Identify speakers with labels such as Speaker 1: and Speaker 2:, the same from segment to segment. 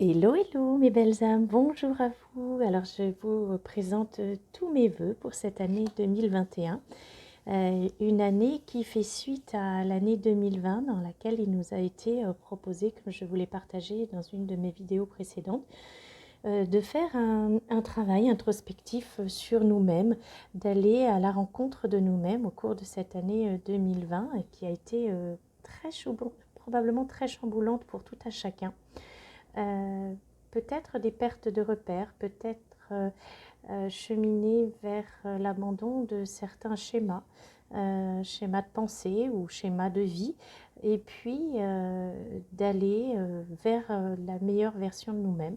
Speaker 1: Hello, hello mes belles âmes, bonjour à vous. Alors je vous présente tous mes vœux pour cette année 2021. Une année qui fait suite à l'année 2020 dans laquelle il nous a été proposé, comme je vous l'ai partagé dans une de mes vidéos précédentes, de faire un travail introspectif sur nous-mêmes, d'aller à la rencontre de nous-mêmes au cours de cette année 2020 qui a été probablement très chamboulante pour tout à chacun. Peut-être des pertes de repères, peut-être cheminer vers l'abandon de certains schémas, schémas de pensée ou schémas de vie, et puis d'aller vers la meilleure version de nous-mêmes,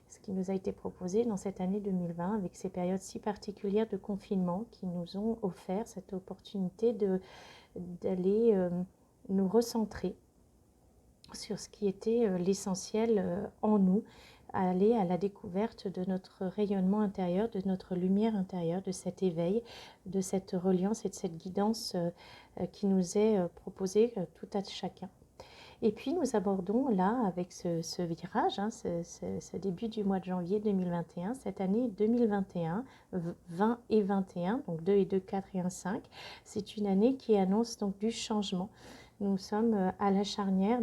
Speaker 1: ce qui nous a été proposé dans cette année 2020 avec ces périodes si particulières de confinement qui nous ont offert cette opportunité d'aller nous recentrer sur ce qui était l'essentiel en nous, aller à la découverte de notre rayonnement intérieur, de notre lumière intérieure, de cet éveil, de cette reliance et de cette guidance qui nous est proposée tout à chacun. Et puis nous abordons là, avec ce virage, ce début du mois de janvier 2021, cette année 2021, 20 et 21, donc 2 et 2, 4 et 1, 5, c'est une année qui annonce donc du changement. Nous sommes à la charnière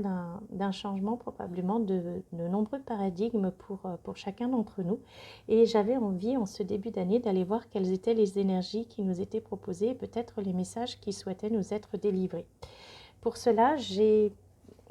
Speaker 1: d'un changement, probablement de nombreux paradigmes pour chacun d'entre nous. Et j'avais envie, en ce début d'année, d'aller voir quelles étaient les énergies qui nous étaient proposées et peut-être les messages qui souhaitaient nous être délivrés. Pour cela, j'ai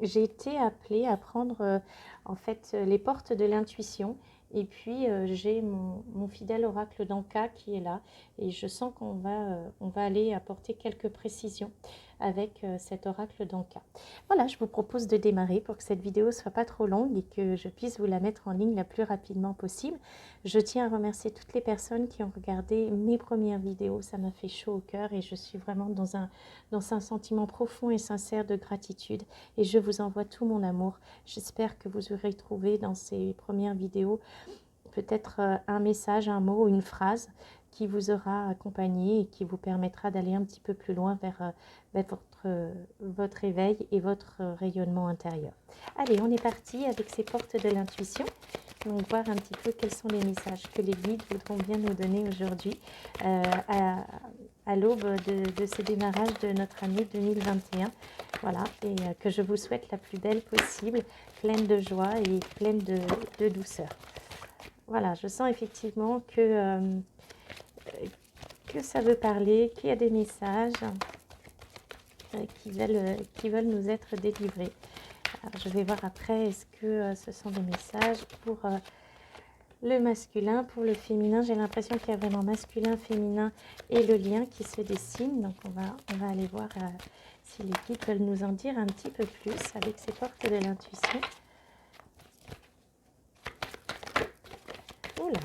Speaker 1: été appelée à prendre en fait les portes de l'intuition. Et puis j'ai mon fidèle oracle d'Anka qui est là et je sens on va aller apporter quelques précisions avec cet oracle d'Anka. Voilà, je vous propose de démarrer pour que cette vidéo ne soit pas trop longue et que je puisse vous la mettre en ligne la plus rapidement possible. Je tiens à remercier toutes les personnes qui ont regardé mes premières vidéos, ça m'a fait chaud au cœur et je suis vraiment dans un sentiment profond et sincère de gratitude et je vous envoie tout mon amour. J'espère que vous aurez trouvé dans ces premières vidéos peut-être un message, un mot, une phrase qui vous aura accompagné et qui vous permettra d'aller un petit peu plus loin vers votre éveil et votre rayonnement intérieur. Allez, on est parti avec ces portes de l'intuition. Donc voir un petit peu quels sont les messages que les guides voudront bien nous donner aujourd'hui à l'aube de ce démarrage de notre année 2021. Voilà, et que je vous souhaite la plus belle possible, pleine de joie et pleine de douceur. Voilà, je sens effectivement que ça veut parler, qu'il y a des messages qui veulent nous être délivrés. Alors, je vais voir après, est-ce que ce sont des messages pour le masculin, pour le féminin. J'ai l'impression qu'il y a vraiment masculin, féminin et le lien qui se dessine. Donc on va aller voir si les guides veulent nous en dire un petit peu plus avec ces portes de l'intuition. Oula.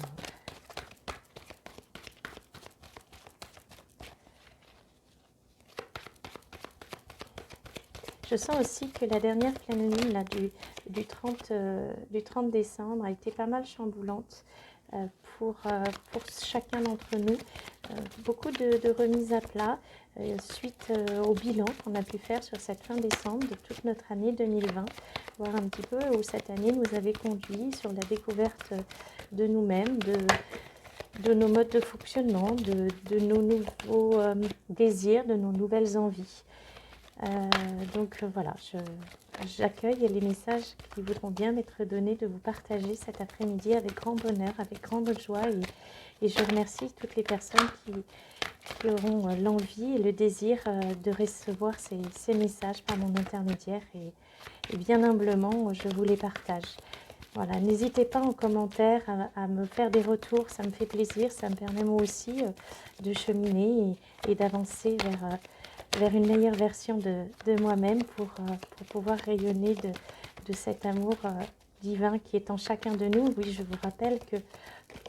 Speaker 1: Je sens aussi que la dernière pleine lune là, du 30 décembre a été pas mal chamboulante pour chacun d'entre nous. Beaucoup de remises à plat suite au bilan qu'on a pu faire sur cette fin décembre de toute notre année 2020. Voir un petit peu où cette année nous avait conduit sur la découverte de nous-mêmes, de nos modes de fonctionnement, de nos nouveaux désirs, de nos nouvelles envies. Donc voilà, j'accueille les messages qui voudront bien m'être donnés de vous partager cet après-midi avec grand bonheur, avec grande joie et je remercie toutes les personnes qui auront l'envie et le désir de recevoir ces messages par mon intermédiaire et bien humblement je vous les partage. Voilà, n'hésitez pas en commentaire à me faire des retours, ça me fait plaisir, ça me permet moi aussi de cheminer et d'avancer vers une meilleure version de moi-même pour pouvoir rayonner de cet amour divin qui est en chacun de nous. Oui, je vous rappelle que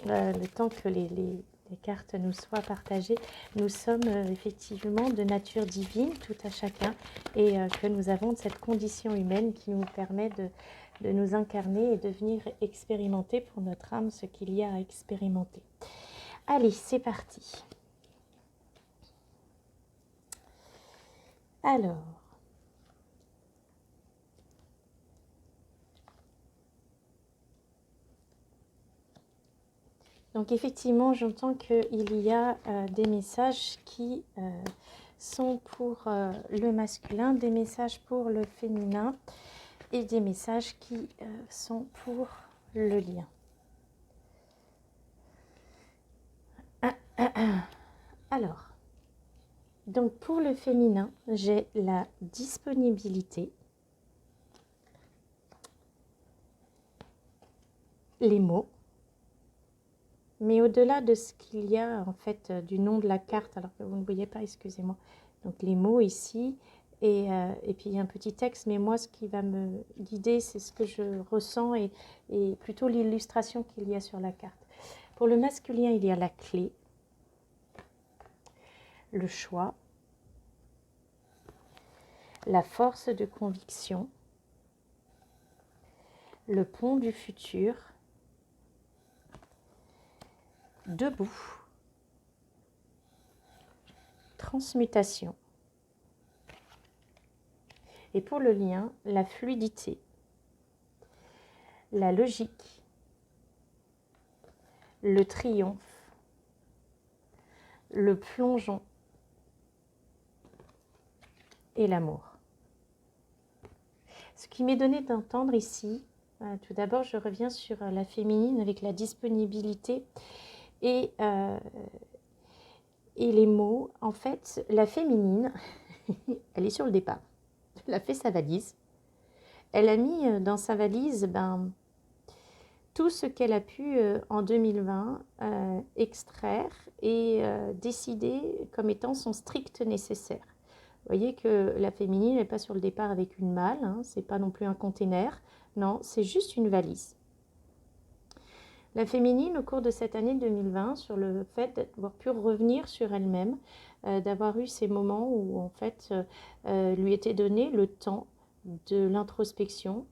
Speaker 1: le temps que les cartes nous soient partagées, nous sommes effectivement de nature divine, tout à chacun, et que nous avons cette condition humaine qui nous permet de nous incarner et de venir expérimenter pour notre âme ce qu'il y a à expérimenter. Allez, c'est parti. Alors, Donc effectivement, j'entends qu'il y a des messages qui sont pour le masculin, des messages pour le féminin et des messages qui sont pour le lien. Alors, donc pour le féminin, j'ai la disponibilité, les mots, mais au-delà de ce qu'il y a en fait du nom de la carte, alors que vous ne voyez pas, excusez-moi, donc les mots ici, et puis il y a un petit texte, mais moi ce qui va me guider, c'est ce que je ressens et plutôt l'illustration qu'il y a sur la carte. Pour le masculin, il y a la clé, le choix, la force de conviction, le pont du futur, debout, transmutation. Et pour le lien, la fluidité, la logique, le triomphe, le plongeon et l'amour. Ce qui m'est donné d'entendre ici, tout d'abord je reviens sur la féminine avec la disponibilité et les mots. En fait, la féminine, elle est sur le départ. Elle a fait sa valise. Elle a mis dans sa valise tout ce qu'elle a pu en 2020 extraire et décider comme étant son strict nécessaire. Vous voyez que la féminine n'est pas sur le départ avec une malle, hein, c'est pas non plus un container, non, c'est juste une valise. La féminine, au cours de cette année 2020, sur le fait d'avoir pu revenir sur elle-même, d'avoir eu ces moments où en fait lui était donné le temps de l'introspection,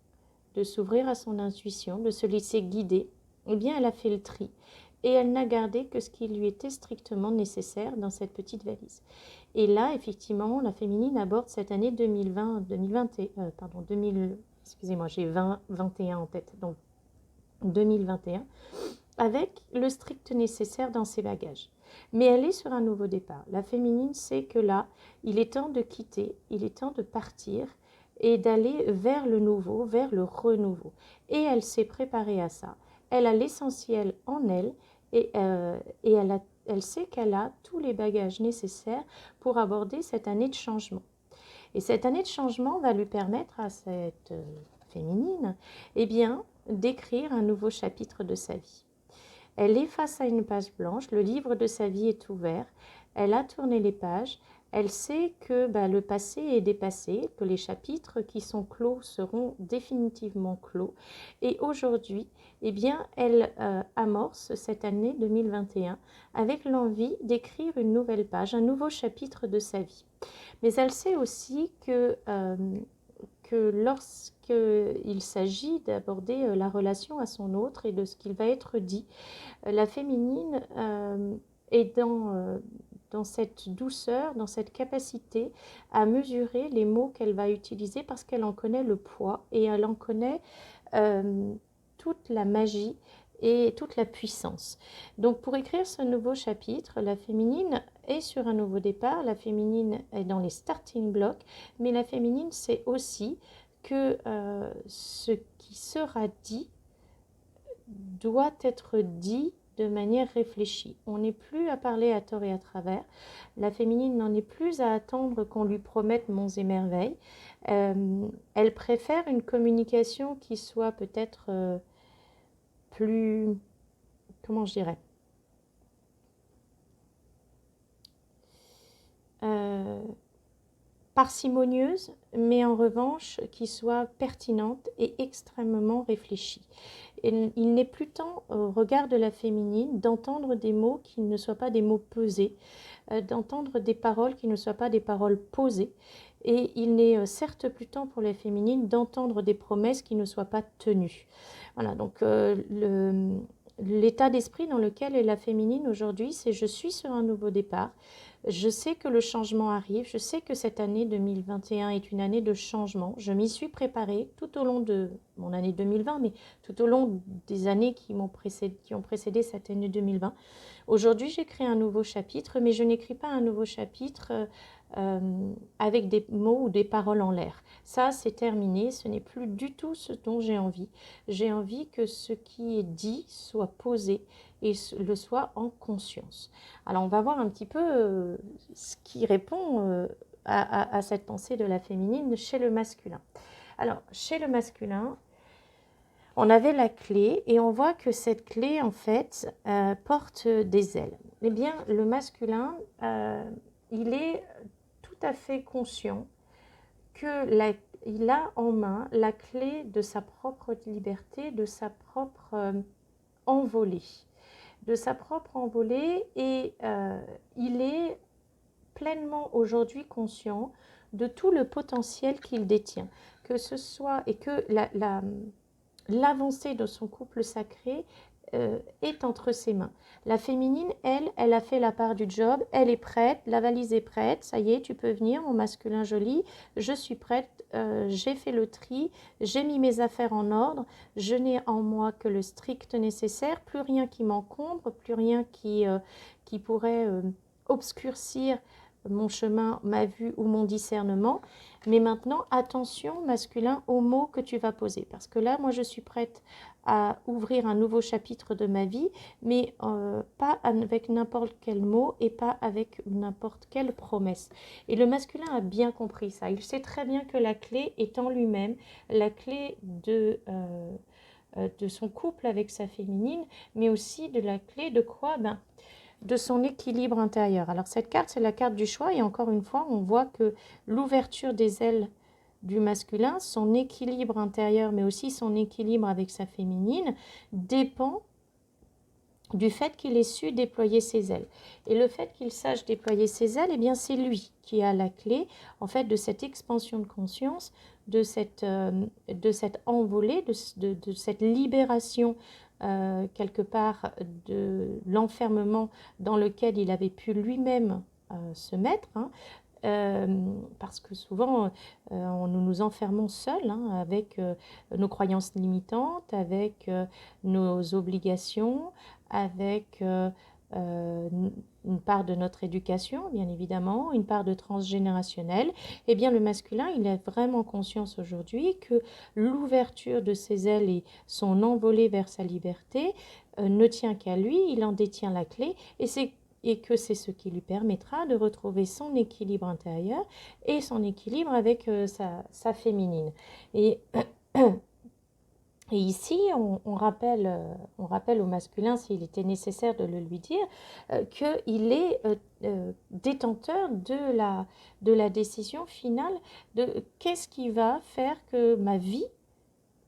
Speaker 1: de s'ouvrir à son intuition, de se laisser guider, eh bien elle a fait le tri et elle n'a gardé que ce qui lui était strictement nécessaire dans cette petite valise. Et là, effectivement, la féminine aborde cette année 2000, excusez-moi, j'ai 2021 en tête, donc 2021, avec le strict nécessaire dans ses bagages. Mais elle est sur un nouveau départ. La féminine sait que là, il est temps de quitter, il est temps de partir et d'aller vers le nouveau, vers le renouveau. Et elle s'est préparée à ça. Elle a l'essentiel en elle et elle sait qu'elle a tous les bagages nécessaires pour aborder cette année de changement. Et cette année de changement va lui permettre à cette féminine, eh bien, d'écrire un nouveau chapitre de sa vie. Elle est face à une page blanche, le livre de sa vie est ouvert, elle a tourné les pages, elle sait que le passé est dépassé, que les chapitres qui sont clos seront définitivement clos. Et aujourd'hui, eh bien, elle amorce cette année 2021 avec l'envie d'écrire une nouvelle page, un nouveau chapitre de sa vie. Mais elle sait aussi que lorsqu'il s'agit d'aborder la relation à son autre et de ce qu'il va être dit, la féminine est dans cette douceur, dans cette capacité à mesurer les mots qu'elle va utiliser parce qu'elle en connaît le poids et elle en connaît toute la magie et toute la puissance. Donc pour écrire ce nouveau chapitre, la féminine est sur un nouveau départ, la féminine est dans les starting blocks, mais la féminine sait aussi que ce qui sera dit doit être dit de manière réfléchie. On n'est plus à parler à tort et à travers. La féminine n'en est plus à attendre qu'on lui promette monts et merveilles. Elle préfère une communication qui soit peut-être plus, comment je dirais, parcimonieuse, mais en revanche qui soit pertinente et extrêmement réfléchie. Et il n'est plus temps, au regard de la féminine, d'entendre des mots qui ne soient pas des mots pesés, d'entendre des paroles qui ne soient pas des paroles posées. Et il n'est certes plus temps pour la féminine d'entendre des promesses qui ne soient pas tenues. Voilà, donc l'état d'esprit dans lequel est la féminine aujourd'hui, c'est je suis sur un nouveau départ, Je sais que le changement arrive, je sais que cette année 2021 est une année de changement. Je m'y suis préparée tout au long de mon année 2020, mais tout au long des années qui ont précédé cette année 2020. Aujourd'hui, j'écris un nouveau chapitre, mais je n'écris pas un nouveau chapitre avec des mots ou des paroles en l'air. Ça, c'est terminé, ce n'est plus du tout ce dont j'ai envie. J'ai envie que ce qui est dit soit posé et le soit en conscience. Alors, on va voir un petit peu ce qui répond à cette pensée de la féminine chez le masculin. Alors, chez le masculin, on avait la clé et on voit que cette clé, en fait, porte des ailes. Eh bien, le masculin, il est tout à fait conscient qu'il a en main la clé de sa propre liberté, de sa propre envolée. De sa propre envolée et il est pleinement aujourd'hui conscient de tout le potentiel qu'il détient. Que ce soit, et que l'avancée de son couple sacré est entre ses mains. La féminine, elle a fait la part du job, elle est prête, la valise est prête, ça y est, tu peux venir, mon masculin joli, je suis prête, j'ai fait le tri, j'ai mis mes affaires en ordre, je n'ai en moi que le strict nécessaire, plus rien qui m'encombre, plus rien qui pourrait obscurcir mon chemin, ma vue ou mon discernement. Mais maintenant, attention, masculin, aux mots que tu vas poser. Parce que là, moi, je suis prête à ouvrir un nouveau chapitre de ma vie, mais pas avec n'importe quel mot et pas avec n'importe quelle promesse. Et le masculin a bien compris ça. Il sait très bien que la clé est en lui-même, la clé de son couple avec sa féminine, mais aussi de la clé de quoi de son équilibre intérieur. Alors cette carte, c'est la carte du choix et encore une fois, on voit que l'ouverture des ailes du masculin, son équilibre intérieur, mais aussi son équilibre avec sa féminine, dépend du fait qu'il ait su déployer ses ailes. Et le fait qu'il sache déployer ses ailes, eh bien c'est lui qui a la clé en fait de cette expansion de conscience, de cette envolée, de cette libération quelque part de l'enfermement dans lequel il avait pu lui-même se mettre, parce que souvent nous nous enfermons seuls avec nos croyances limitantes, avec nos obligations, avec une part de notre éducation, bien évidemment, une part de transgénérationnel. Eh bien, le masculin, il a vraiment conscience aujourd'hui que l'ouverture de ses ailes et son envolée vers sa liberté ne tient qu'à lui, il en détient la clé, et que c'est ce qui lui permettra de retrouver son équilibre intérieur et son équilibre avec sa féminine. Et ici, on rappelle au masculin, s'il était nécessaire de le lui dire, qu'il est détenteur de la décision finale de qu'est-ce qui va faire que ma vie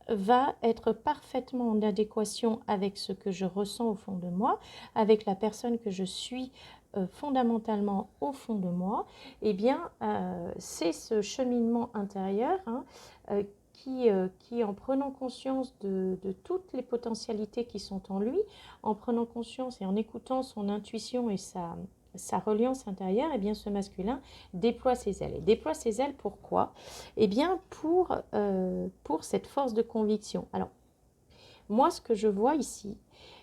Speaker 1: va être parfaitement en adéquation avec ce que je ressens au fond de moi, avec la personne que je suis fondamentalement au fond de moi. Eh bien, c'est ce cheminement intérieur qui, en prenant conscience de toutes les potentialités qui sont en lui, en prenant conscience et en écoutant son intuition et sa reliance intérieure, eh bien, ce masculin déploie ses ailes. Et déploie ses ailes pourquoi ? Eh bien, pour cette force de conviction. Alors, moi, ce que je vois ici,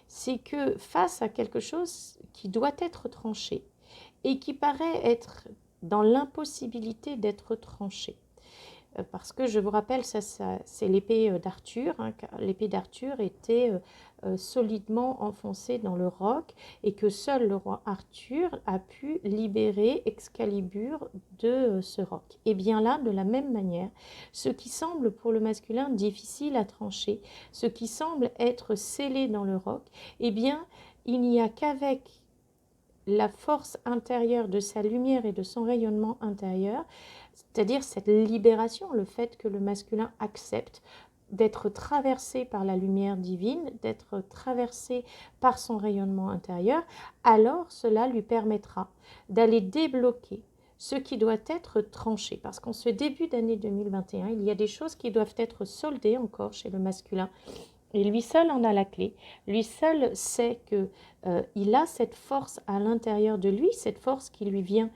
Speaker 1: c'est que face à quelque chose qui doit être tranché et qui paraît être dans l'impossibilité d'être tranché, parce que je vous rappelle, ça c'est l'épée d'Arthur. L'épée d'Arthur était solidement enfoncée dans le roc et que seul le roi Arthur a pu libérer Excalibur de ce roc. Et bien là, de la même manière, ce qui semble pour le masculin difficile à trancher, ce qui semble être scellé dans le roc, eh bien, il n'y a qu'avec la force intérieure de sa lumière et de son rayonnement intérieur, c'est-à-dire cette libération, le fait que le masculin accepte d'être traversé par la lumière divine, d'être traversé par son rayonnement intérieur, alors cela lui permettra d'aller débloquer ce qui doit être tranché. Parce qu'en ce début d'année 2021, il y a des choses qui doivent être soldées encore chez le masculin. Et lui seul en a la clé. Lui seul sait que il a cette force à l'intérieur de lui, cette force qui lui vient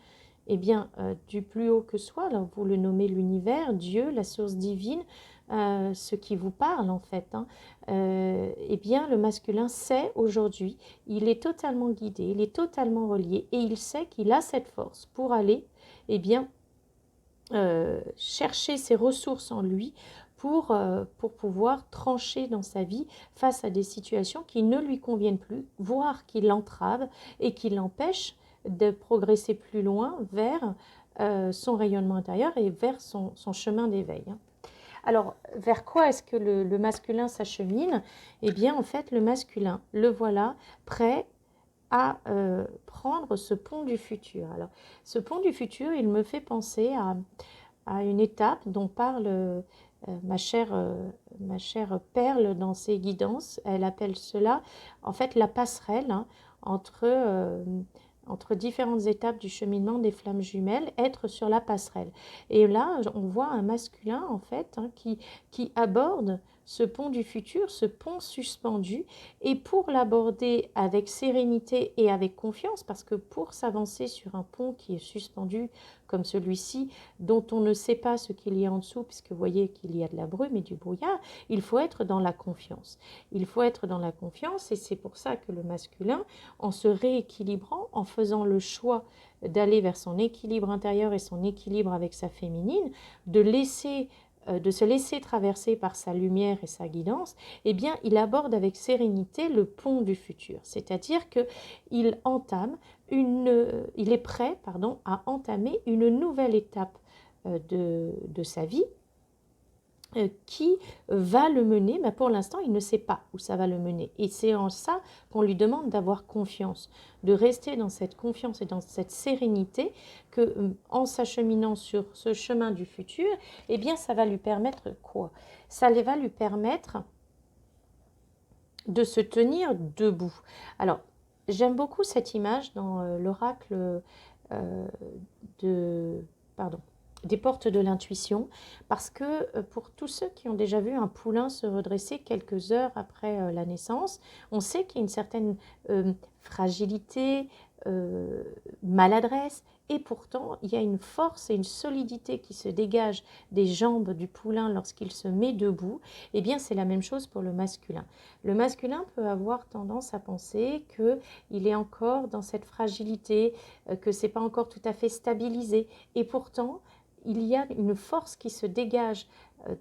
Speaker 1: du plus haut que soi. Alors vous le nommez l'univers, Dieu, la source divine, ce qui vous parle en fait. Le masculin sait aujourd'hui, il est totalement guidé, il est totalement relié et il sait qu'il a cette force pour aller chercher ses ressources en lui pour pouvoir trancher dans sa vie face à des situations qui ne lui conviennent plus, voire qui l'entravent et qui l'empêchent de progresser plus loin vers son rayonnement intérieur et vers son chemin d'éveil. Alors, vers quoi est-ce que le masculin s'achemine? Eh bien, en fait, le masculin, le voilà prêt à prendre ce pont du futur. Alors, ce pont du futur, il me fait penser à une étape dont parle ma chère Perle dans ses guidances. Elle appelle cela en fait la passerelle entre différentes étapes du cheminement des flammes jumelles, être sur la passerelle. Et là, on voit un masculin en fait qui aborde ce pont du futur, ce pont suspendu, et pour l'aborder avec sérénité et avec confiance, parce que pour s'avancer sur un pont qui est suspendu comme celui-ci, dont on ne sait pas ce qu'il y a en dessous, puisque vous voyez qu'il y a de la brume et du brouillard, il faut être dans la confiance. Il faut être dans la confiance, et c'est pour ça que le masculin, en se rééquilibrant, en faisant le choix d'aller vers son équilibre intérieur et son équilibre avec sa féminine, de se laisser traverser par sa lumière et sa guidance, eh bien, il aborde avec sérénité le pont du futur. C'est-à-dire qu'il est prêt, à entamer une nouvelle étape de sa vie qui va le mener, mais pour l'instant, il ne sait pas où ça va le mener. Et c'est en ça qu'on lui demande d'avoir confiance, de rester dans cette confiance et dans cette sérénité que, en s'acheminant sur ce chemin du futur, eh bien, ça va lui permettre quoi? Ça va lui permettre de se tenir debout. Alors, j'aime beaucoup cette image dans l'oracle des portes de l'intuition, parce que pour tous ceux qui ont déjà vu un poulain se redresser quelques heures après la naissance, on sait qu'il y a une certaine fragilité, maladresse, et pourtant il y a une force et une solidité qui se dégagent des jambes du poulain lorsqu'il se met debout. Eh bien, c'est la même chose pour le masculin. Le masculin peut avoir tendance à penser qu'il est encore dans cette fragilité, que ce n'est pas encore tout à fait stabilisé, et pourtant il y a une force qui se dégage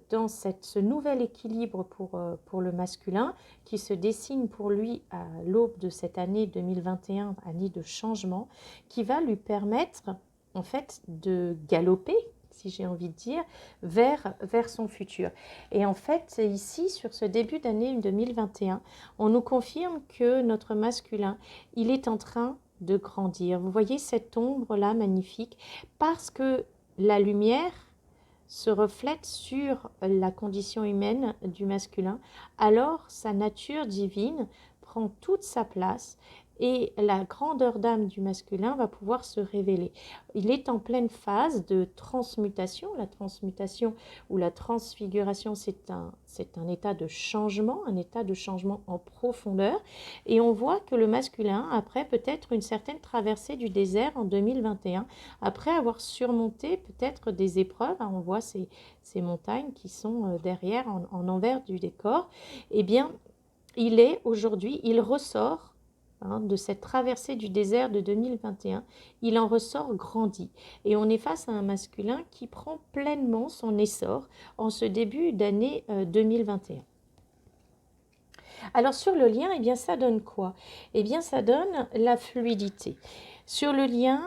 Speaker 1: dans ce nouvel équilibre pour le masculin, qui se dessine pour lui à l'aube de cette année 2021, année de changement, qui va lui permettre en fait de galoper, si j'ai envie de dire, vers son futur. Et en fait, ici, sur ce début d'année 2021, on nous confirme que notre masculin, il est en train de grandir. Vous voyez cette ombre-là magnifique, parce que la lumière se reflète sur la condition humaine du masculin, alors sa nature divine prend toute sa place et la grandeur d'âme du masculin va pouvoir se révéler. Il est en pleine phase de transmutation. La transmutation ou la transfiguration, c'est un état de changement, un état de changement en profondeur. Et on voit que le masculin, après peut-être une certaine traversée du désert en 2021, après avoir surmonté peut-être des épreuves, on voit ces montagnes qui sont derrière en envers du décor, eh bien, il ressort de cette traversée du désert de 2021, il en ressort grandi. Et on est face à un masculin qui prend pleinement son essor en ce début d'année 2021. Alors sur le lien, eh bien ça donne quoi? Eh bien ça donne la fluidité. Sur le lien,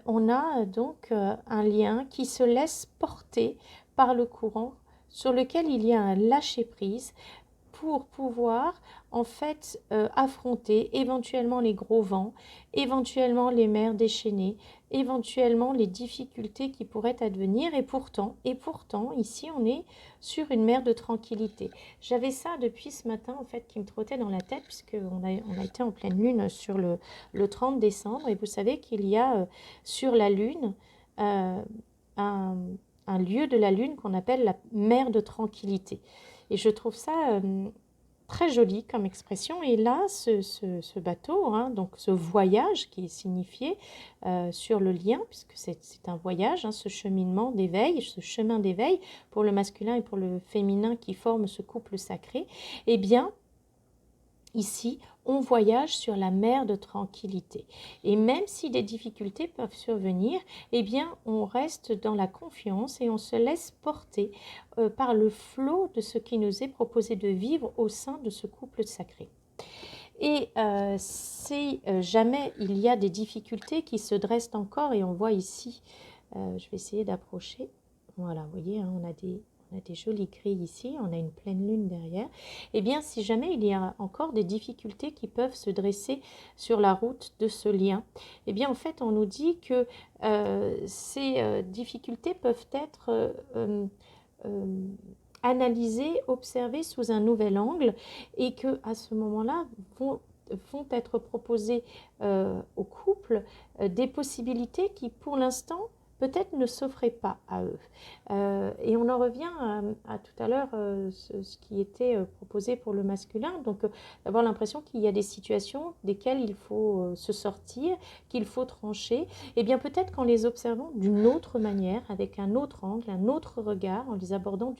Speaker 1: on a donc un lien qui se laisse porter par le courant, sur lequel il y a un lâcher-prise pour pouvoir en fait affronter éventuellement les gros vents, éventuellement les mers déchaînées, éventuellement les difficultés qui pourraient advenir. Et pourtant, ici on est sur une mer de tranquillité. J'avais ça depuis ce matin en fait qui me trottait dans la tête, puisqu'on a été en pleine lune sur le 30 décembre, et vous savez qu'il y a sur la lune un lieu de la lune qu'on appelle la mer de tranquillité. Et je trouve ça très joli comme expression. Et là, ce bateau, hein, donc ce voyage qui est signifié sur le lien, puisque c'est un voyage, hein, ce cheminement d'éveil, ce chemin d'éveil pour le masculin et pour le féminin qui forme ce couple sacré, eh bien, ici, on voyage sur la mer de tranquillité. Et même si des difficultés peuvent survenir, eh bien, on reste dans la confiance et on se laisse porter par le flot de ce qui nous est proposé de vivre au sein de ce couple sacré. Et si jamais il y a des difficultés qui se dressent encore, et on voit ici, je vais essayer d'approcher, voilà, vous voyez, hein, on a des jolies grilles ici, on a une pleine lune derrière. Eh bien, si jamais il y a encore des difficultés qui peuvent se dresser sur la route de ce lien, eh bien, en fait, on nous dit que ces difficultés peuvent être analysées, observées sous un nouvel angle, et que à ce moment-là vont être proposées au couple des possibilités qui, pour l'instant, peut-être ne s'offraient pas à eux. Et on en revient à tout à l'heure, ce qui était proposé pour le masculin. Donc, d'avoir l'impression qu'il y a des situations desquelles il faut se sortir, qu'il faut trancher. Et bien, peut-être qu'en les observant d'une autre manière, avec un autre angle, un autre regard, en les abordant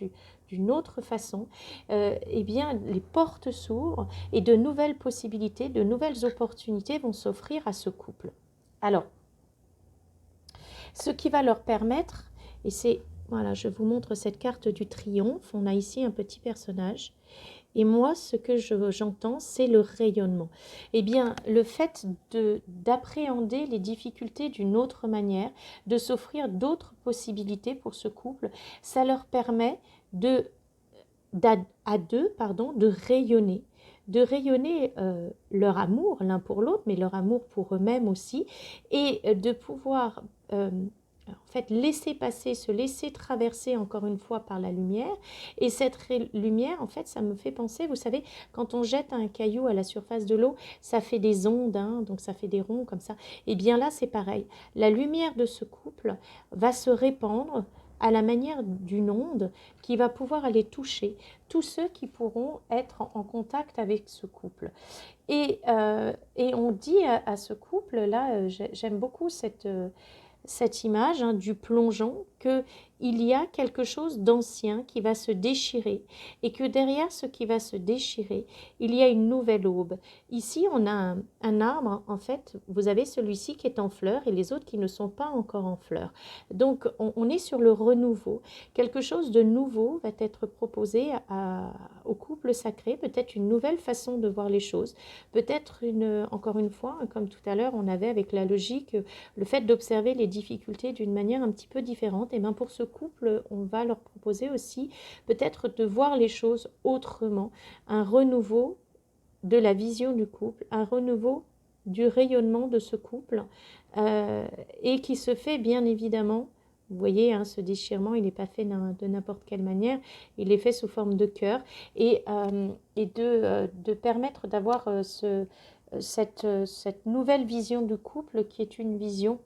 Speaker 1: d'une autre façon, eh bien, les portes s'ouvrent et de nouvelles possibilités, de nouvelles opportunités vont s'offrir à ce couple. Alors, ce qui va leur permettre, et c'est, voilà, je vous montre cette carte du triomphe, on a ici un petit personnage, et moi, ce que j'entends, c'est le rayonnement. Eh bien, le fait d'appréhender les difficultés d'une autre manière, de s'offrir d'autres possibilités pour ce couple, ça leur permet à deux, de rayonner leur amour l'un pour l'autre, mais leur amour pour eux-mêmes aussi, et de pouvoir en fait se laisser traverser encore une fois par la lumière. Et cette lumière, en fait, ça me fait penser, vous savez, quand on jette un caillou à la surface de l'eau, ça fait des ondes, hein, donc ça fait des ronds comme ça. Et bien là, c'est pareil. La lumière de ce couple va se répandre à la manière d'une onde qui va pouvoir aller toucher tous ceux qui pourront être en contact avec ce couple. Et on dit à ce couple-là, j'aime beaucoup cette image, hein, du plongeon, qu'il y a quelque chose d'ancien qui va se déchirer et que derrière ce qui va se déchirer, il y a une nouvelle aube. Ici, on a un arbre, en fait, vous avez celui-ci qui est en fleurs et les autres qui ne sont pas encore en fleurs. Donc, on est sur le renouveau. Quelque chose de nouveau va être proposé au couple sacré, peut-être une nouvelle façon de voir les choses, peut-être encore une fois, comme tout à l'heure, on avait avec la logique, le fait d'observer les difficultés d'une manière un petit peu différente. Et bien pour ce couple, on va leur proposer aussi peut-être de voir les choses autrement, un renouveau de la vision du couple, un renouveau du rayonnement de ce couple, et qui se fait bien évidemment, vous voyez, hein, ce déchirement, il n'est pas fait de n'importe quelle manière, il est fait sous forme de cœur, et de permettre d'avoir cette nouvelle vision du couple qui est une vision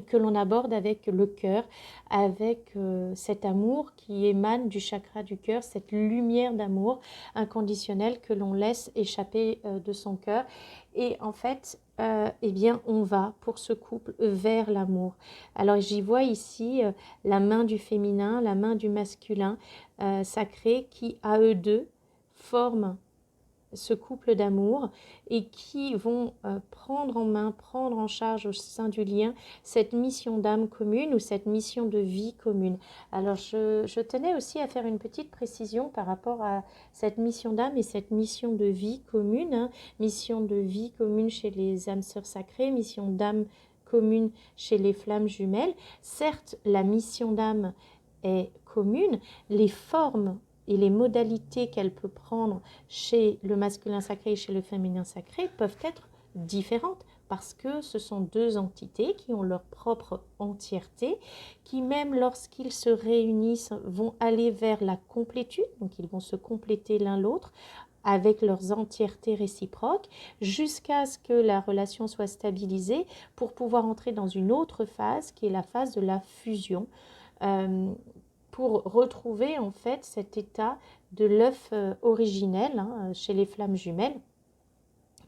Speaker 1: que l'on aborde avec le cœur, avec cet amour qui émane du chakra du cœur, cette lumière d'amour inconditionnel que l'on laisse échapper de son cœur. Et en fait, eh bien, on va pour ce couple vers l'amour. Alors j'y vois ici la main du féminin, la main du masculin sacré qui, à eux deux, forment ce couple d'amour et qui vont prendre en main, prendre en charge au sein du lien cette mission d'âme commune ou cette mission de vie commune. Alors je tenais aussi à faire une petite précision par rapport à cette mission d'âme et cette mission de vie commune, hein. Mission de vie commune chez les âmes sœurs sacrées, mission d'âme commune chez les flammes jumelles. Certes, la mission d'âme est commune, les formes et les modalités qu'elle peut prendre chez le masculin sacré et chez le féminin sacré peuvent être différentes parce que ce sont deux entités qui ont leur propre entièreté, qui même lorsqu'ils se réunissent vont aller vers la complétude, donc ils vont se compléter l'un l'autre avec leurs entièretés réciproques jusqu'à ce que la relation soit stabilisée pour pouvoir entrer dans une autre phase qui est la phase de la fusion. pour retrouver en fait cet état de l'œuf originel chez les flammes jumelles,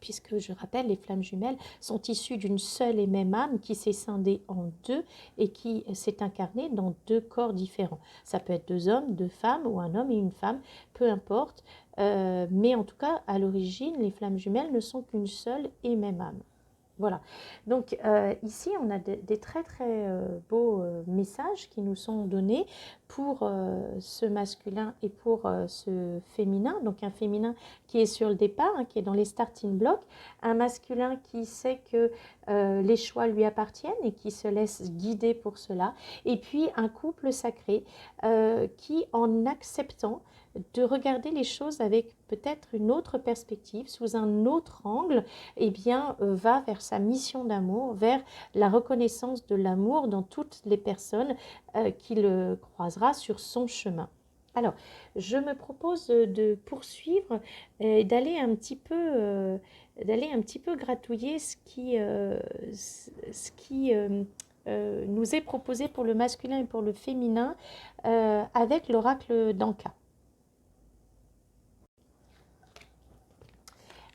Speaker 1: puisque je rappelle, les flammes jumelles sont issues d'une seule et même âme qui s'est scindée en deux et qui s'est incarnée dans deux corps différents. Ça peut être deux hommes, deux femmes ou un homme et une femme, peu importe. Mais en tout cas, à l'origine, les flammes jumelles ne sont qu'une seule et même âme. Voilà, donc ici on a des très très beaux messages qui nous sont donnés pour ce masculin et pour ce féminin. Donc un féminin qui est sur le départ, qui est dans les starting blocks, un masculin qui sait que les choix lui appartiennent et qui se laisse guider pour cela, et puis un couple sacré qui, en acceptant de regarder les choses avec peut-être une autre perspective, sous un autre angle, eh bien, va vers sa mission d'amour, vers la reconnaissance de l'amour dans toutes les personnes qu'il croisera sur son chemin. Alors, je me propose de poursuivre et d'aller un petit peu gratouiller ce qui nous est proposé pour le masculin et pour le féminin avec l'oracle d'Anka.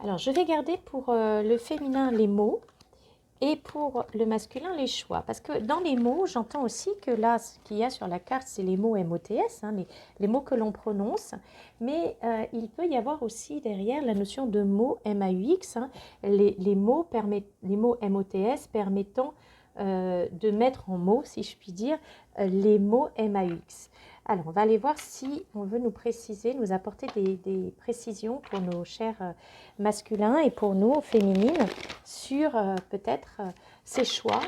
Speaker 1: Alors, je vais garder pour le féminin les mots et pour le masculin les choix. Parce que dans les mots, j'entends aussi que là, ce qu'il y a sur la carte, c'est les mots MOTS, les mots que l'on prononce. Mais il peut y avoir aussi derrière la notion de mots MAUX, les mots MOTS permettant de mettre en mots, si je puis dire, les mots MAUX. Alors, on va aller voir si on veut nous préciser, nous apporter des précisions pour nos chers masculins et pour nous, féminines, sur peut-être ces choix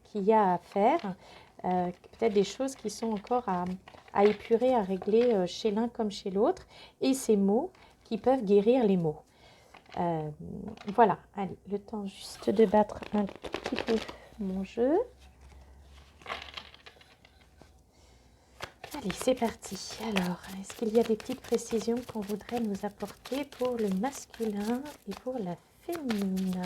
Speaker 1: qu'il y a à faire, peut-être des choses qui sont encore à épurer, à régler chez l'un comme chez l'autre, et ces mots qui peuvent guérir les mots. Voilà, allez, le temps juste de battre un tout petit peu mon jeu. Allez, c'est parti. Alors, est-ce qu'il y a des petites précisions qu'on voudrait nous apporter pour le masculin et pour la féminine?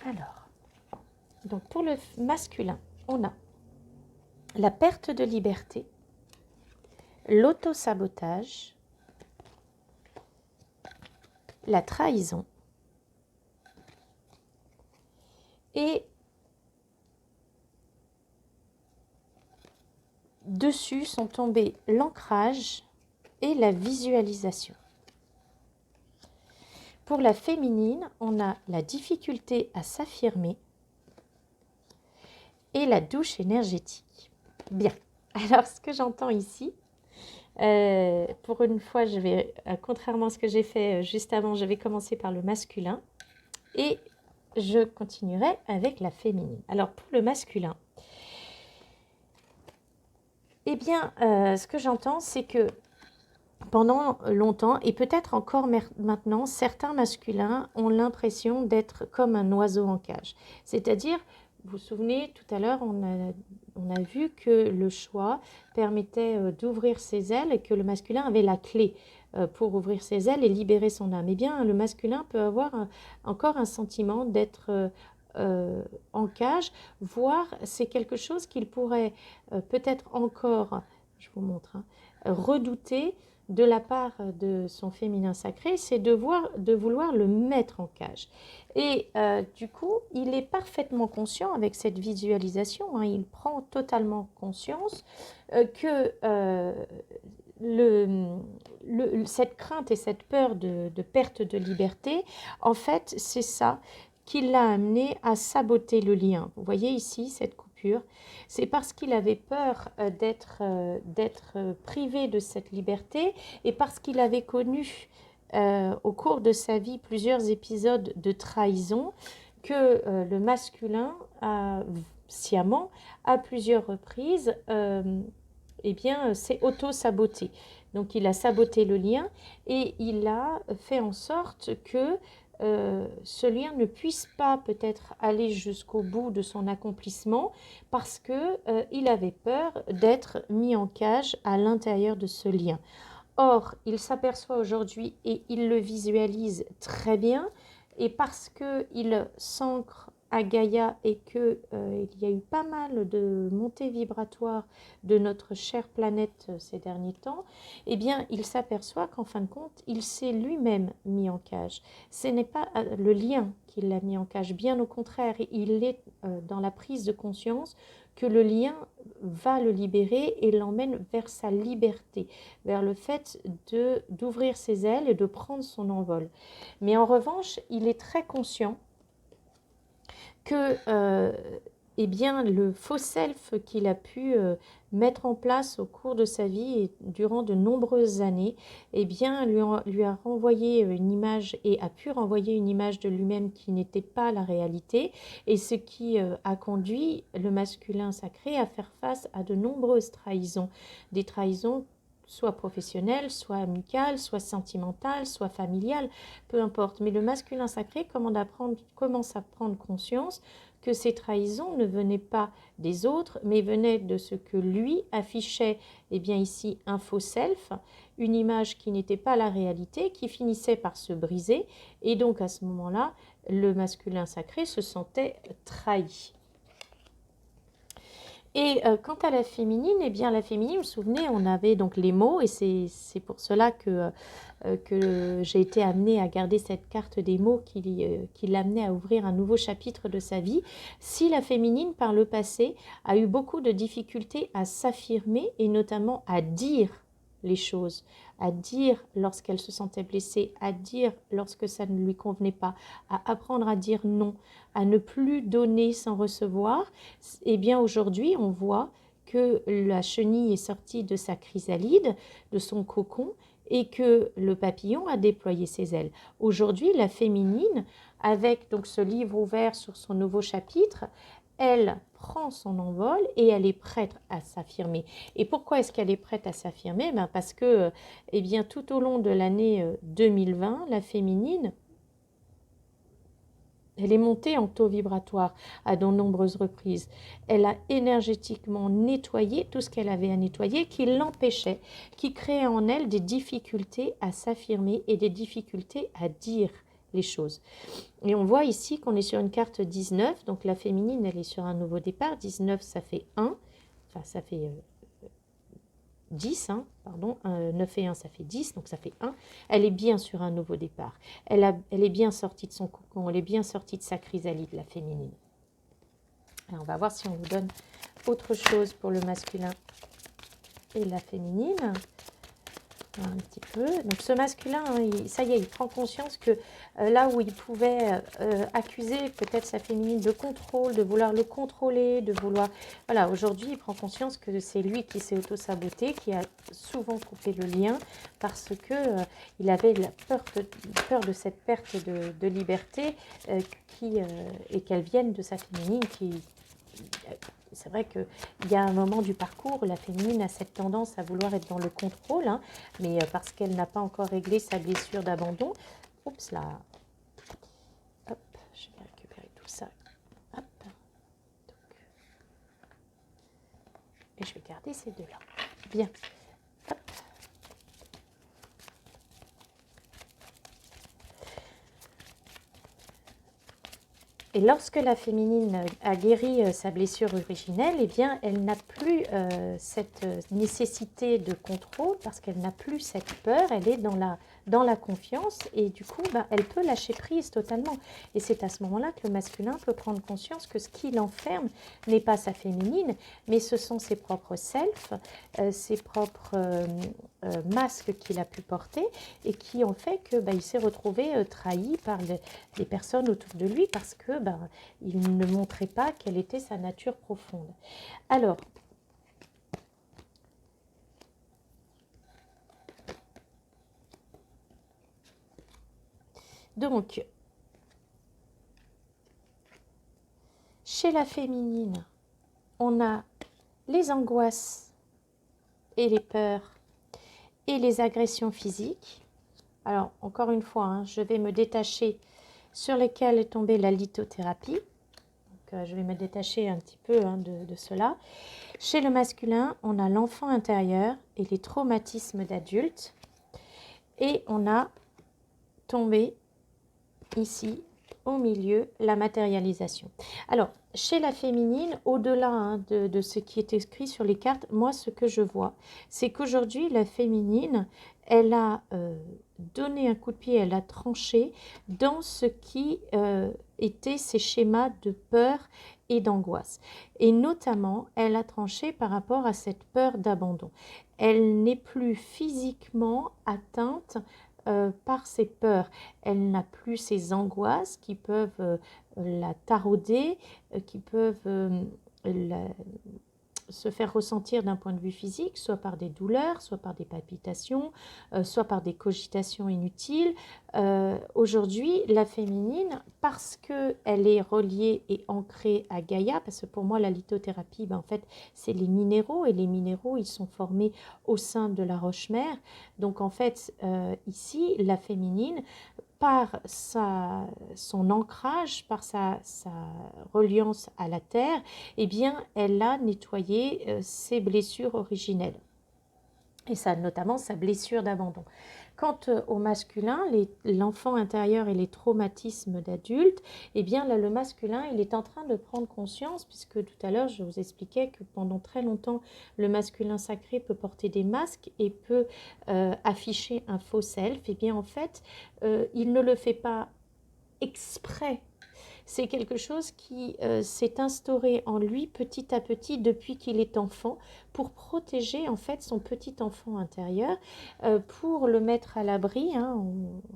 Speaker 1: Alors, donc pour le masculin, on a la perte de liberté, l'auto-sabotage, la trahison et dessus sont tombés l'ancrage et la visualisation. Pour la féminine, on a la difficulté à s'affirmer et la douche énergétique. Bien, alors ce que j'entends ici, pour une fois, je vais, contrairement à ce que j'ai fait juste avant, je vais commencer par le masculin et je continuerai avec la féminine. Alors pour le masculin, eh bien, ce que j'entends, c'est que pendant longtemps, et peut-être encore maintenant, certains masculins ont l'impression d'être comme un oiseau en cage. C'est-à-dire, vous vous souvenez, tout à l'heure, on a vu que le choix permettait d'ouvrir ses ailes et que le masculin avait la clé pour ouvrir ses ailes et libérer son âme. Eh bien, le masculin peut avoir encore un sentiment d'être en cage, voire c'est quelque chose qu'il pourrait peut-être encore, je vous montre, redouter de la part de son féminin sacré, c'est de vouloir le mettre en cage. Et du coup, il est parfaitement conscient avec cette visualisation, il prend totalement conscience que cette crainte et cette peur de perte de liberté, en fait, c'est ça qui l'a amené à saboter le lien. Vous voyez ici cette coupure, c'est parce qu'il avait peur d'être privé de cette liberté et parce qu'il avait connu au cours de sa vie plusieurs épisodes de trahison que le masculin a sciemment, à plusieurs reprises, eh bien, s'est auto-saboté. Donc, il a saboté le lien et il a fait en sorte que ce lien ne puisse pas peut-être aller jusqu'au bout de son accomplissement parce que il avait peur d'être mis en cage à l'intérieur de ce lien. Or, il s'aperçoit aujourd'hui et il le visualise très bien, et parce qu'il s'ancre à Gaïa et qu'il y a eu pas mal de montées vibratoires de notre chère planète ces derniers temps, eh bien, il s'aperçoit qu'en fin de compte, il s'est lui-même mis en cage. Ce n'est pas le lien qui l'a mis en cage, bien au contraire, il est dans la prise de conscience que le lien va le libérer et l'emmène vers sa liberté, vers le fait d'ouvrir ses ailes et de prendre son envol. Mais en revanche, il est très conscient que eh bien, le faux self qu'il a pu mettre en place au cours de sa vie et durant de nombreuses années, eh bien, lui a renvoyé une image et a pu renvoyer une image de lui-même qui n'était pas la réalité, et ce qui a conduit le masculin sacré à faire face à de nombreuses trahisons, des trahisons soit professionnelles, soit amicales, soit sentimentales, soit familiales, peu importe. Mais le masculin sacré commence à prendre conscience que ces trahisons ne venaient pas des autres, mais venaient de ce que lui affichait, eh bien ici, un faux self, une image qui n'était pas la réalité, qui finissait par se briser, et donc à ce moment-là, le masculin sacré se sentait trahi. Et quant à la féminine, eh bien la féminine, vous vous souvenez, on avait donc les mots, et c'est pour cela que j'ai été amenée à garder cette carte des mots qui l'amenait à ouvrir un nouveau chapitre de sa vie. Si la féminine, par le passé, a eu beaucoup de difficultés à s'affirmer et notamment à dire les choses, à dire lorsqu'elle se sentait blessée, à dire lorsque ça ne lui convenait pas, à apprendre à dire non, à ne plus donner sans recevoir, eh bien aujourd'hui on voit que la chenille est sortie de sa chrysalide, de son cocon, et que le papillon a déployé ses ailes. Aujourd'hui, la féminine, avec donc ce livre ouvert sur son nouveau chapitre, elle prend son envol et elle est prête à s'affirmer. Et pourquoi est-ce qu'elle est prête à s'affirmer? Parce que eh bien, tout au long de l'année 2020, la féminine, elle est montée en taux vibratoire à de nombreuses reprises. Elle a énergétiquement nettoyé tout ce qu'elle avait à nettoyer qui l'empêchait, qui créait en elle des difficultés à s'affirmer et des difficultés à dire les choses. Et on voit ici qu'on est sur une carte 19, donc la féminine, elle est sur un nouveau départ. 19, ça fait 1, enfin ça fait 10, hein, pardon, 9 et 1, ça fait 10, donc ça fait 1. Elle est bien sur un nouveau départ. Elle est bien sortie de son cocon, elle est bien sortie de sa chrysalide, la féminine. Alors, on va voir si on vous donne autre chose pour le masculin et la féminine. Un petit peu. Donc ce masculin, hein, ça y est, il prend conscience que là où il pouvait accuser peut-être sa féminine de contrôle, de vouloir le contrôler, de vouloir... Voilà, aujourd'hui, il prend conscience que c'est lui qui s'est auto-saboté, qui a souvent coupé le lien parce que il avait la peur de cette perte de liberté et qu'elle vienne de sa féminine qui... C'est vrai qu'il y a un moment du parcours, la féminine a cette tendance à vouloir être dans le contrôle, hein, mais parce qu'elle n'a pas encore réglé sa blessure d'abandon. Oups là. Hop, je vais récupérer tout ça. Hop. Donc. Et je vais garder ces deux-là. Bien. Hop. Et lorsque la féminine a guéri sa blessure originelle, eh bien, elle n'a plus cette nécessité de contrôle parce qu'elle n'a plus cette peur, elle est dans la confiance et du coup, elle peut lâcher prise totalement. Et c'est à ce moment-là que le masculin peut prendre conscience que ce qui l'enferme n'est pas sa féminine, mais ce sont ses propres selfs, ses propres masques qu'il a pu porter et qui ont fait qu'il s'est retrouvé trahi par les personnes autour de lui parce que il ne montrait pas quelle était sa nature profonde. Alors, donc, chez la féminine, on a les angoisses et les peurs et les agressions physiques. Alors, encore une fois, hein, je vais me détacher sur lesquels est tombée la lithothérapie. Donc, je vais me détacher un petit peu de cela. Chez le masculin, on a l'enfant intérieur et les traumatismes d'adulte. Et on a tombé ici, au milieu, la matérialisation. Alors, chez la féminine, au-delà de ce qui est écrit sur les cartes, moi, ce que je vois, c'est qu'aujourd'hui, la féminine, elle a donné un coup de pied, elle a tranché dans ce qui étaient ces schémas de peur et d'angoisse. Et notamment, elle a tranché par rapport à cette peur d'abandon. Elle n'est plus physiquement atteinte par ses peurs. Elle n'a plus ces angoisses qui peuvent la tarauder, qui peuvent se faire ressentir d'un point de vue physique, soit par des douleurs, soit par des palpitations, soit par des cogitations inutiles. Aujourd'hui, la féminine, parce qu'elle est reliée et ancrée à Gaïa, parce que pour moi, la lithothérapie, en fait, c'est les minéraux, et les minéraux, ils sont formés au sein de la roche-mère. Donc, en fait, ici, la féminine, par son ancrage, par sa reliance à la terre, eh bien, elle a nettoyé ses blessures originelles. Et ça, notamment sa blessure d'abandon. Quant au masculin, l'enfant intérieur et les traumatismes d'adulte, eh bien là, le masculin, il est en train de prendre conscience, puisque tout à l'heure, je vous expliquais que pendant très longtemps, le masculin sacré peut porter des masques et peut afficher un faux self. Eh bien, en fait, il ne le fait pas exprès. C'est quelque chose qui s'est instauré en lui petit à petit depuis qu'il est enfant pour protéger en fait son petit enfant intérieur, pour le mettre à l'abri,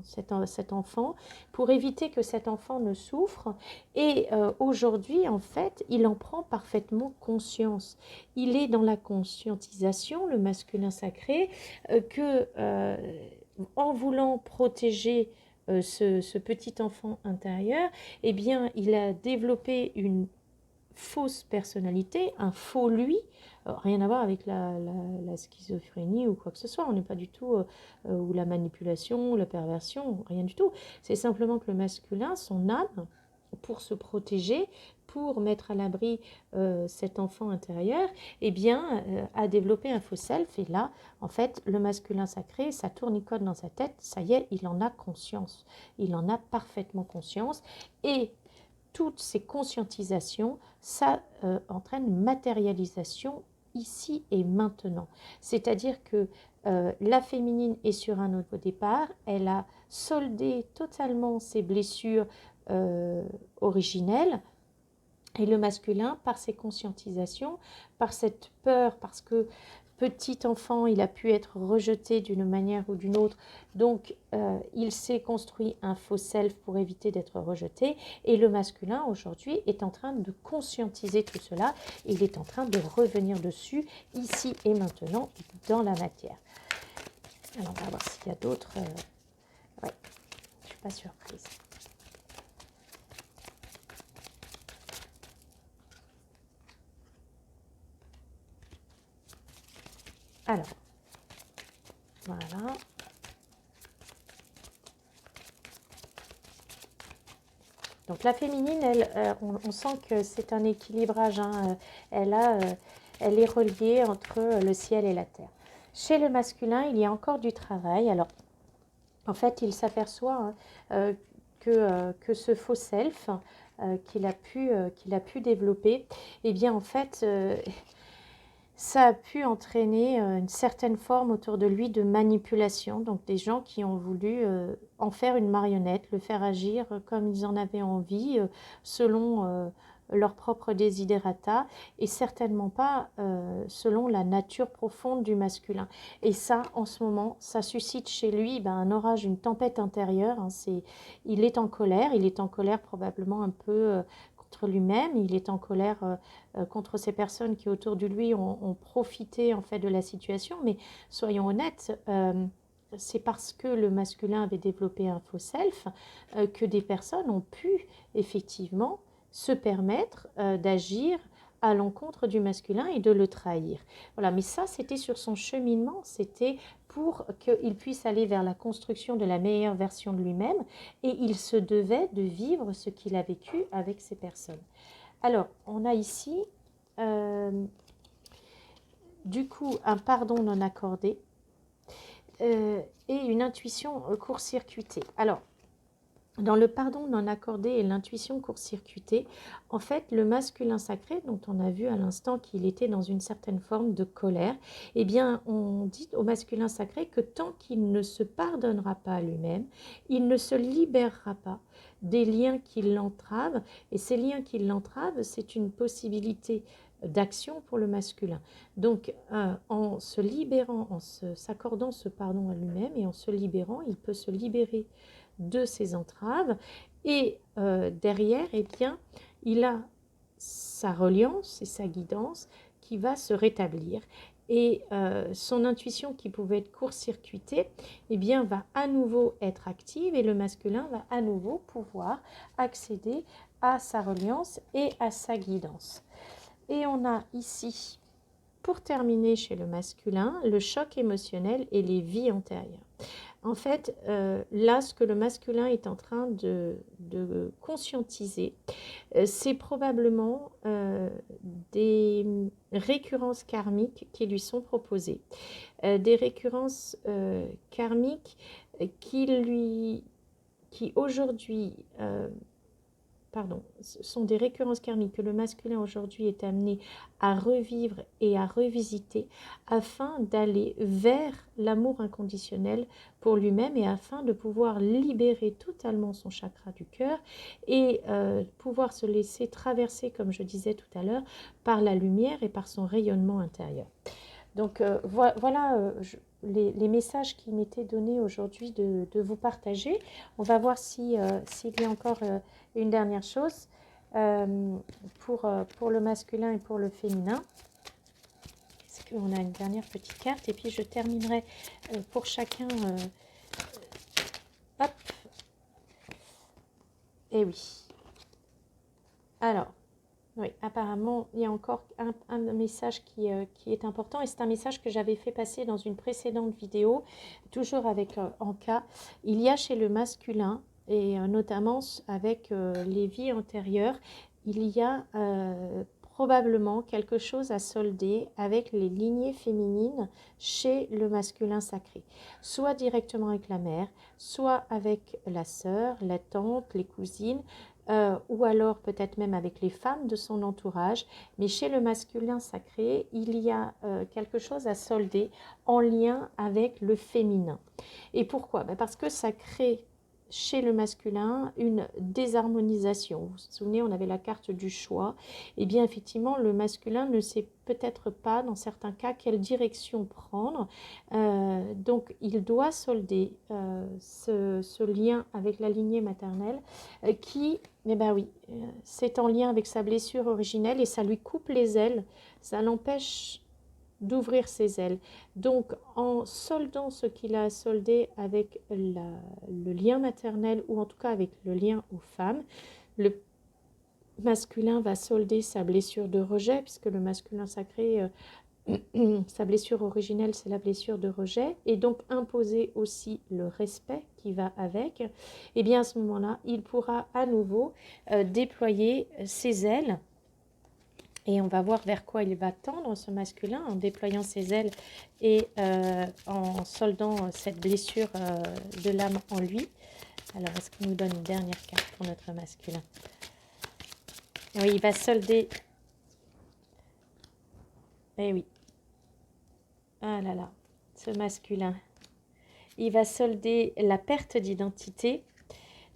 Speaker 1: cet enfant, pour éviter que cet enfant ne souffre. Et aujourd'hui, en fait, il en prend parfaitement conscience. Il est dans la conscientisation, le masculin sacré, que en voulant protéger ce petit enfant intérieur, eh bien, il a développé une fausse personnalité, un faux lui, rien à voir avec la schizophrénie ou quoi que ce soit, on n'est pas du tout, ou la manipulation, la perversion, rien du tout. C'est simplement que le masculin, son âme, pour se protéger, pour mettre à l'abri cet enfant intérieur, eh bien, a développé un faux self. Et là, en fait, le masculin sacré, ça tournicote dans sa tête, ça y est, il en a conscience. Il en a parfaitement conscience. Et toutes ces conscientisations, ça entraîne une matérialisation ici et maintenant. C'est-à-dire que la féminine est sur un nouveau départ, elle a soldé totalement ses blessures originelles, et le masculin, par ses conscientisations, par cette peur, parce que petit enfant, il a pu être rejeté d'une manière ou d'une autre, donc il s'est construit un faux self pour éviter d'être rejeté, et le masculin aujourd'hui est en train de conscientiser tout cela, et il est en train de revenir dessus, ici et maintenant, dans la matière. Alors on va voir s'il y a d'autres... Ouais, je ne suis pas surprise. Alors, voilà. Donc la féminine, elle, on sent que c'est un équilibrage, elle est reliée entre le ciel et la terre. Chez le masculin, il y a encore du travail. Alors, en fait, il s'aperçoit que ce faux self qu'il a pu développer, eh bien, en fait... ça a pu entraîner une certaine forme autour de lui de manipulation, donc des gens qui ont voulu en faire une marionnette, le faire agir comme ils en avaient envie, selon leur propre desiderata, et certainement pas selon la nature profonde du masculin. Et ça, en ce moment, ça suscite chez lui un orage, une tempête intérieure. Il est en colère probablement un peu... contre lui-même, il est en colère contre ces personnes qui autour de lui ont profité en fait de la situation, mais soyons honnêtes, c'est parce que le masculin avait développé un faux self que des personnes ont pu effectivement se permettre d'agir à l'encontre du masculin et de le trahir. Voilà, mais ça, c'était sur son cheminement, c'était pour qu'il puisse aller vers la construction de la meilleure version de lui-même, et il se devait de vivre ce qu'il a vécu avec ces personnes. Alors, on a ici, du coup, un pardon non accordé et une intuition court-circuitée. Alors, dans le pardon non accordé et l'intuition court-circuitée, en fait, le masculin sacré, dont on a vu à l'instant qu'il était dans une certaine forme de colère, eh bien, on dit au masculin sacré que tant qu'il ne se pardonnera pas à lui-même, il ne se libérera pas des liens qui l'entravent. Et ces liens qui l'entravent, c'est une possibilité d'action pour le masculin. Donc, en se libérant, en s'accordant ce pardon à lui-même et en se libérant, il peut se libérer de ses entraves, et derrière, eh bien, il a sa reliance et sa guidance qui va se rétablir, et son intuition qui pouvait être court-circuitée, eh bien, va à nouveau être active, et le masculin va à nouveau pouvoir accéder à sa reliance et à sa guidance. Et on a ici, pour terminer chez le masculin, le choc émotionnel et les vies antérieures. En fait, là, ce que le masculin est en train de conscientiser, c'est probablement des récurrences karmiques qui lui sont proposées. Des récurrences karmiques qui aujourd'hui... ce sont des récurrences karmiques que le masculin aujourd'hui est amené à revivre et à revisiter afin d'aller vers l'amour inconditionnel pour lui-même, et afin de pouvoir libérer totalement son chakra du cœur et pouvoir se laisser traverser, comme je disais tout à l'heure, par la lumière et par son rayonnement intérieur. Donc voilà les messages qui m'étaient donnés aujourd'hui de vous partager. On va voir s'il y a encore une dernière chose pour le masculin et pour le féminin. Est-ce qu'on a une dernière petite carte? Et puis je terminerai pour chacun. Hop. Et oui. Alors. Oui, apparemment, il y a encore un message qui est important, et c'est un message que j'avais fait passer dans une précédente vidéo, toujours avec Anka. Il y a chez le masculin, et notamment avec les vies antérieures, il y a probablement quelque chose à solder avec les lignées féminines chez le masculin sacré. Soit directement avec la mère, soit avec la sœur, la tante, les cousines, ou alors peut-être même avec les femmes de son entourage. Mais chez le masculin sacré, il y a quelque chose à solder en lien avec le féminin. Et pourquoi? Parce que ça crée chez le masculin une désharmonisation. Vous vous souvenez, on avait la carte du choix. Et bien effectivement, le masculin ne sait peut-être pas, dans certains cas, quelle direction prendre. Donc il doit solder ce lien avec la lignée maternelle qui, eh ben oui, c'est en lien avec sa blessure originelle, et ça lui coupe les ailes, ça l'empêche d'ouvrir ses ailes. Donc, en soldant ce qu'il a à solder avec le lien maternel, ou en tout cas avec le lien aux femmes, le masculin va solder sa blessure de rejet, puisque le masculin sacré, sa blessure originelle, c'est la blessure de rejet, et donc imposer aussi le respect qui va avec. Et bien à ce moment-là, il pourra à nouveau déployer ses ailes. Et on va voir vers quoi il va tendre, ce masculin, en déployant ses ailes et en soldant cette blessure de l'âme en lui. Alors, est-ce qu'on nous donne une dernière carte pour notre masculin? Oui, il va solder. Eh oui. Ah là là, ce masculin. Il va solder la perte d'identité.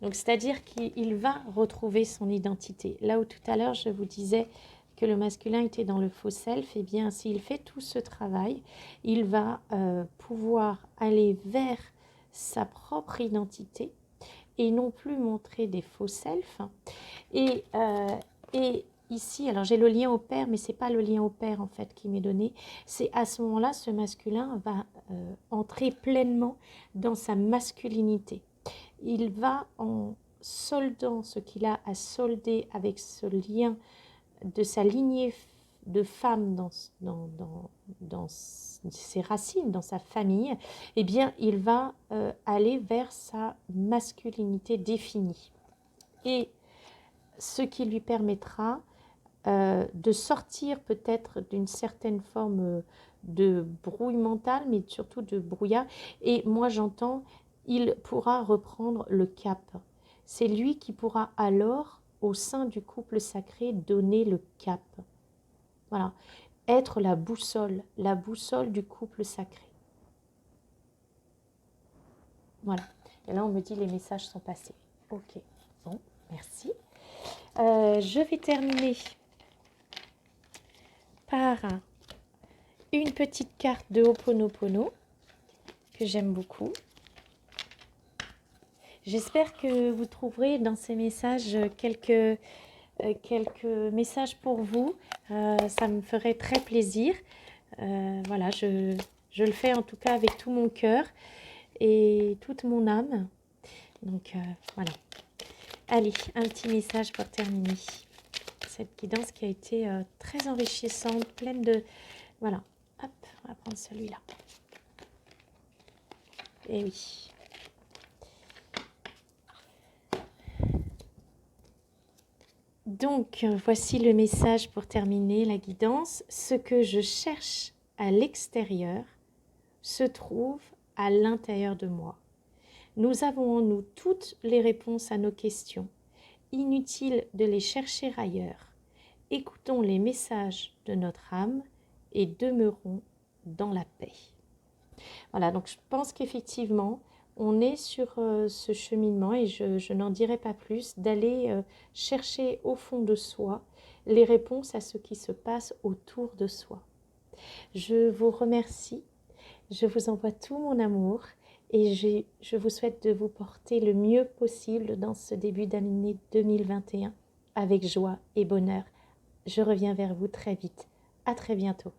Speaker 1: Donc, c'est-à-dire qu'il va retrouver son identité. Là où tout à l'heure, je vous disais que le masculin était dans le faux self, et bien s'il fait tout ce travail, il va pouvoir aller vers sa propre identité et non plus montrer des faux self. Et ici, alors j'ai le lien au père, mais c'est pas le lien au père en fait qui m'est donné. C'est à ce moment-là, ce masculin va entrer pleinement dans sa masculinité. Il va, en soldant ce qu'il a à solder avec ce lien de sa lignée de femme dans ses racines, dans sa famille, eh bien, il va aller vers sa masculinité définie. Et ce qui lui permettra de sortir peut-être d'une certaine forme de brouille mentale, mais surtout de brouillard. Et moi, j'entends, il pourra reprendre le cap. C'est lui qui pourra alors, au sein du couple sacré, donner le cap. Voilà, être la boussole du couple sacré. Voilà. Et là, on me dit les messages sont passés. Ok, bon, merci. Je vais terminer par une petite carte de Ho'oponopono que j'aime beaucoup. J'espère que vous trouverez dans ces messages quelques messages pour vous. Ça me ferait très plaisir. Voilà, je le fais en tout cas avec tout mon cœur et toute mon âme. Donc voilà. Allez, un petit message pour terminer cette guidance qui a été très enrichissante, pleine de... Voilà, hop, on va prendre celui-là. Et oui. Donc, voici le message pour terminer la guidance. Ce que je cherche à l'extérieur se trouve à l'intérieur de moi. Nous avons en nous toutes les réponses à nos questions. Inutile de les chercher ailleurs. Écoutons les messages de notre âme et demeurons dans la paix. Voilà, donc je pense qu'effectivement, on est sur ce cheminement, et je n'en dirai pas plus, d'aller chercher au fond de soi les réponses à ce qui se passe autour de soi. Je vous remercie, je vous envoie tout mon amour et je vous souhaite de vous porter le mieux possible dans ce début d'année 2021 avec joie et bonheur. Je reviens vers vous très vite. À très bientôt.